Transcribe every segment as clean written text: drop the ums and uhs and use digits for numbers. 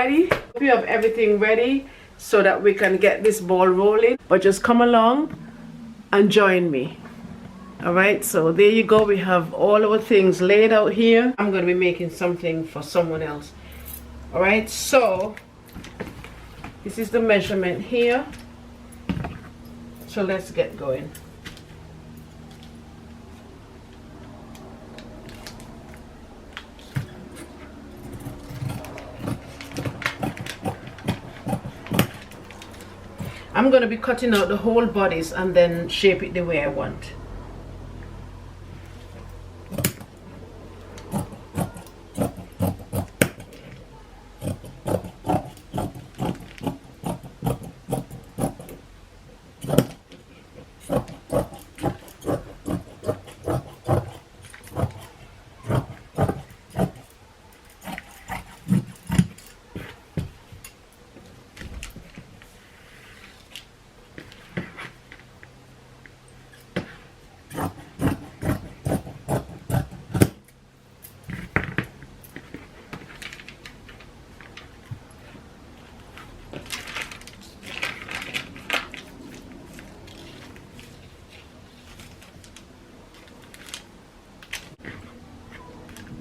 ready. Hope you have everything ready so that we can get this ball rolling. But just come along and join me. Alright, so there you go. We have all our things laid out here. I'm going to be making something for someone else. Alright, so this is the measurement here. So let's get going. I'm going to be cutting out the whole bodies and then shape it the way I want.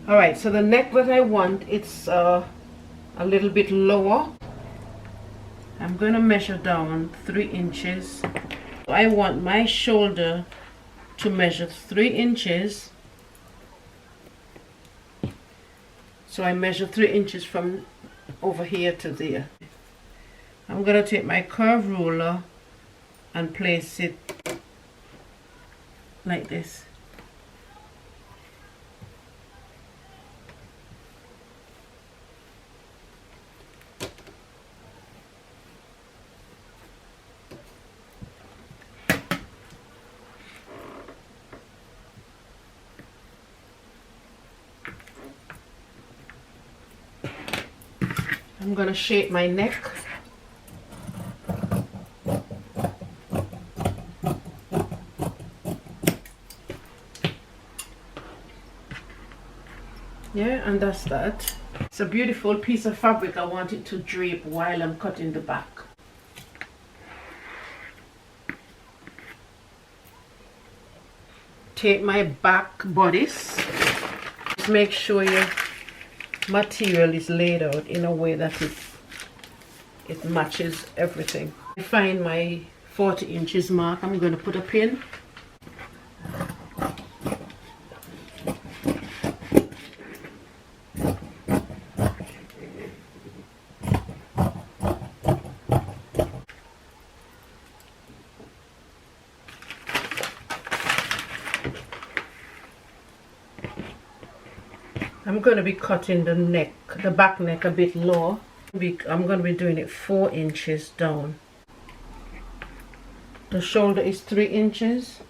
Alright, so the neck that I want, it's a little bit lower. I'm going to measure down 3 inches. I want my shoulder to measure 3 inches. So I measure 3 inches from over here to there. I'm going to take my curve ruler and place it like this. I'm going to shape my neck. Yeah, and that's that. It's a beautiful piece of fabric. I want it to drape while I'm cutting the back. Take my back bodice. Just make sure your material is laid out in a way that it matches everything. I find my 40 inches mark. I'm going to put a pin. I'm going to be cutting the neck, the back neck a bit lower. I'm going to be doing it 4 inches down. The shoulder is 3 inches.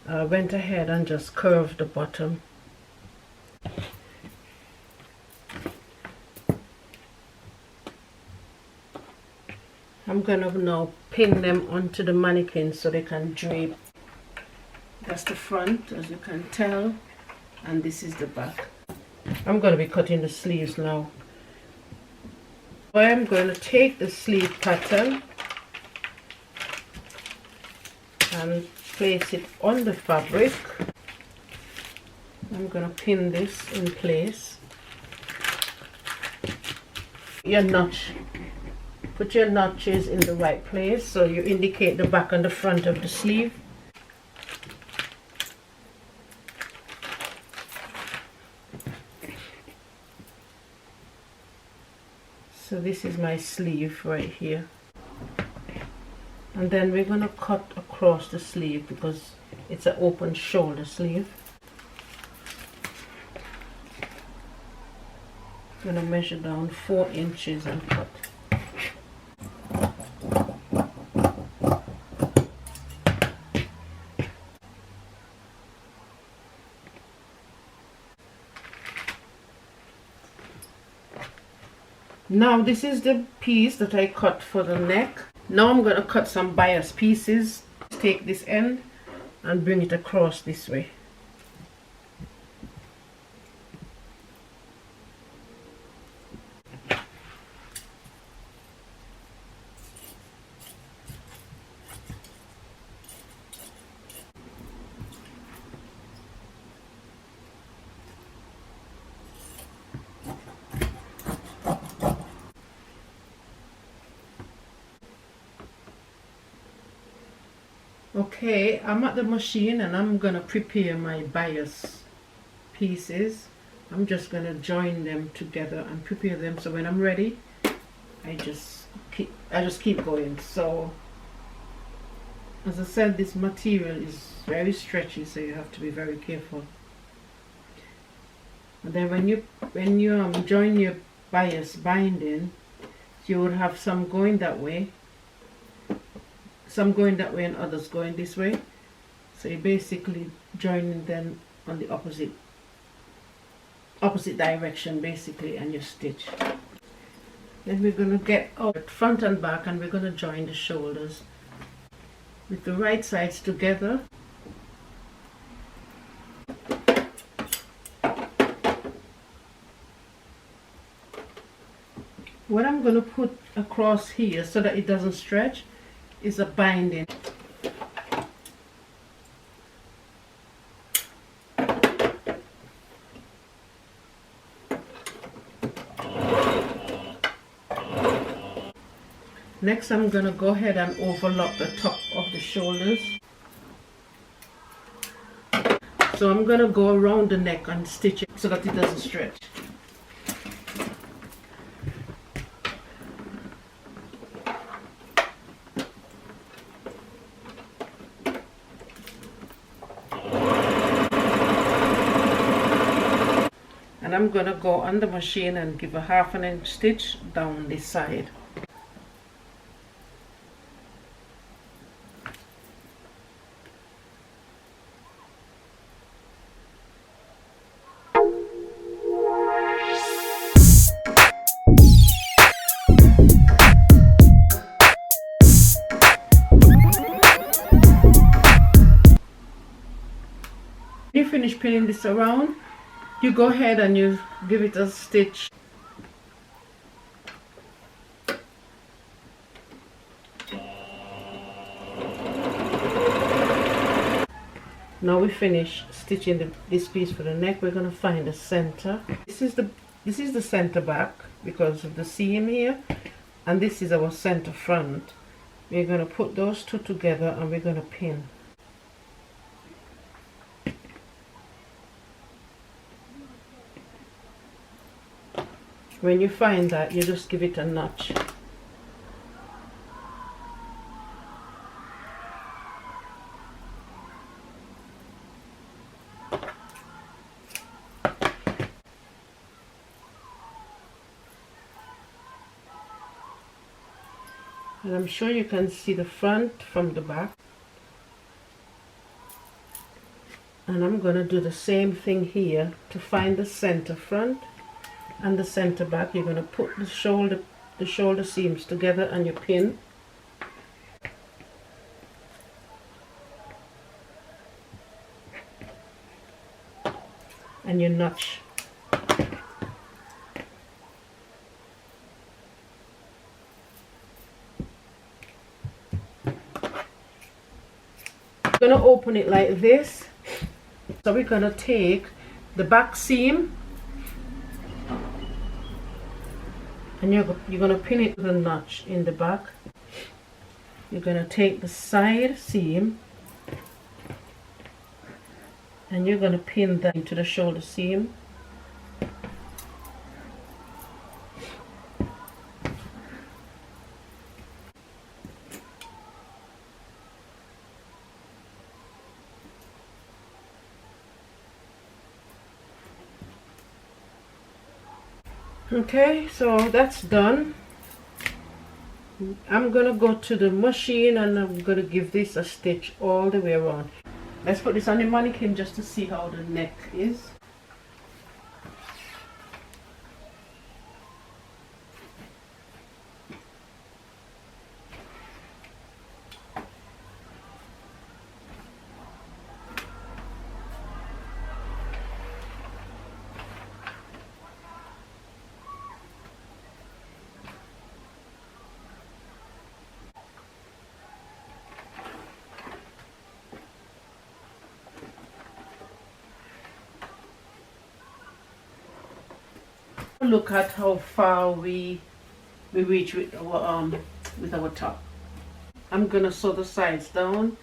I went ahead and just curved the bottom. I'm gonna now pin them onto the mannequin so they can drape. That's the front, as you can tell, and this is the back. I'm gonna be cutting the sleeves now. I'm going to take the sleeve pattern and place it on the fabric. I'm going to pin this in place. Your notch. Put your notches in the right place so you indicate the back and the front of the sleeve. So this is my sleeve right here. And then we're going to cut across the sleeve because it's an open shoulder sleeve. I'm going to measure down 4 inches and cut. Now this is the piece that I cut for the neck. Now I'm going to cut some bias pieces. Take this end and bring it across this way. Okay, I'm at the machine and I'm gonna prepare my bias pieces. I'm just gonna join them together and prepare them, so when I'm ready I just keep going. So as I said, this material is very stretchy, so you have to be very careful. And then when you join your bias binding, you would have some going that way, some going that way and others going this way. So you're basically joining them on the opposite direction basically, and you stitch. Then we're going to get out front and back, and we're going to join the shoulders with the right sides together. What I'm going to put across here so that it doesn't stretch is a binding. Next I'm going to go ahead and overlock the top of the shoulders. So I'm going to go around the neck and stitch it so that it doesn't stretch. And I'm going to go on the machine and give a 1/2 inch stitch down this side. When you finish pinning this around, you go ahead and you give it a stitch. Now we finish stitching this piece for the neck. We're going to find the center. This is the center back because of the seam here, and this is our center front. We're going to put those two together and we're going to pin. When you find that, you just give it a notch. And I'm sure you can see the front from the back. And I'm going to do the same thing here to find the center front and the center back. You're going to put the shoulder seams together and you pin. And you notch. We're going to open it like this. So we're going to take the back seam and you're going to pin it with a notch in the back. You're going to take the side seam and you're going to pin that into the shoulder seam. Okay, so that's done. I'm gonna go to the machine and I'm gonna give this a stitch all the way around. Let's put this on the mannequin just to see how the neck is. Look at how far we reach with our top. I'm gonna sew the sides down,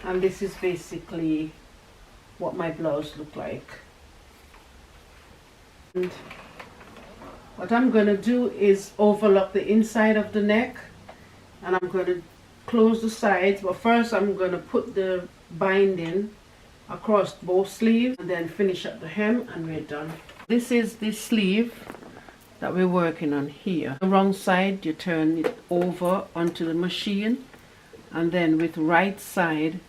and this is basically what my blouse look like. And what I'm gonna do is overlock the inside of the neck, and I'm gonna close the sides, but first I'm gonna put the binding across both sleeves and then finish up the hem, and we're done. This is the sleeve that we're working on here. The wrong side, you turn it over onto the machine, and then with right side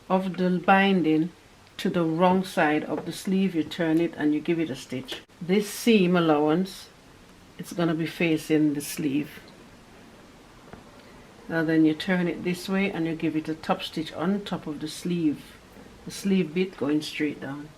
of the binding to the wrong side of the sleeve, you turn it and you give it a stitch. This seam allowance, it's gonna be facing the sleeve. Now then you turn it this way and you give it a top stitch on top of the sleeve bit going straight down.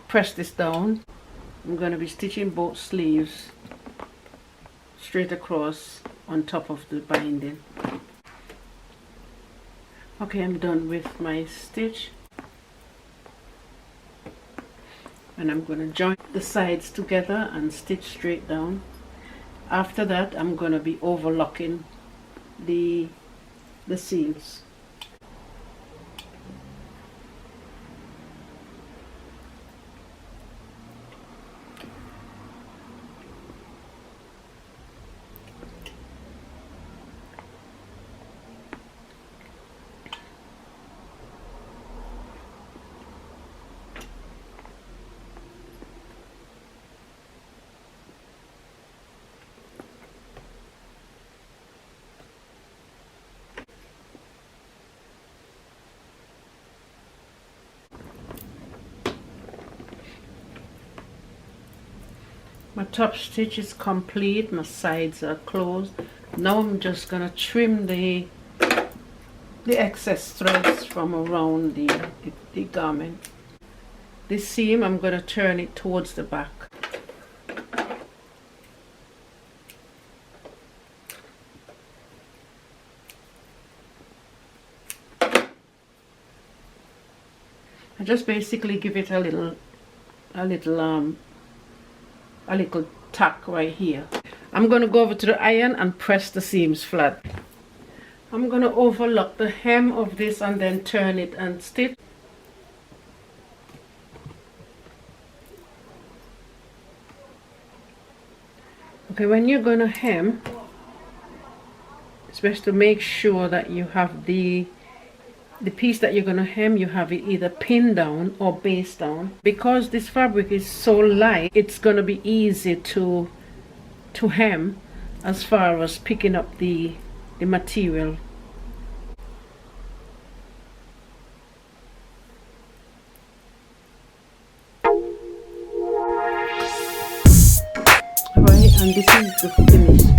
Press this down. I'm going to be stitching both sleeves straight across on top of the binding. Okay, I'm done with my stitch, and I'm going to join the sides together and stitch straight down. After that, I'm going to be overlocking the seams. My top stitch is complete, my sides are closed. Now I'm just gonna trim the excess threads from around the garment. This seam, I'm gonna turn it towards the back. I just basically give it a little tack right here. I'm going to go over to the iron and press the seams flat. I'm going to overlock the hem of this and then turn it and stitch. Okay, when you're going to hem, it's best to make sure that you have the piece that you're going to hem, you have it either pinned down or base down. Because this fabric is so light, it's going to be easy to hem as far as picking up the material. Alright, and this is the finish.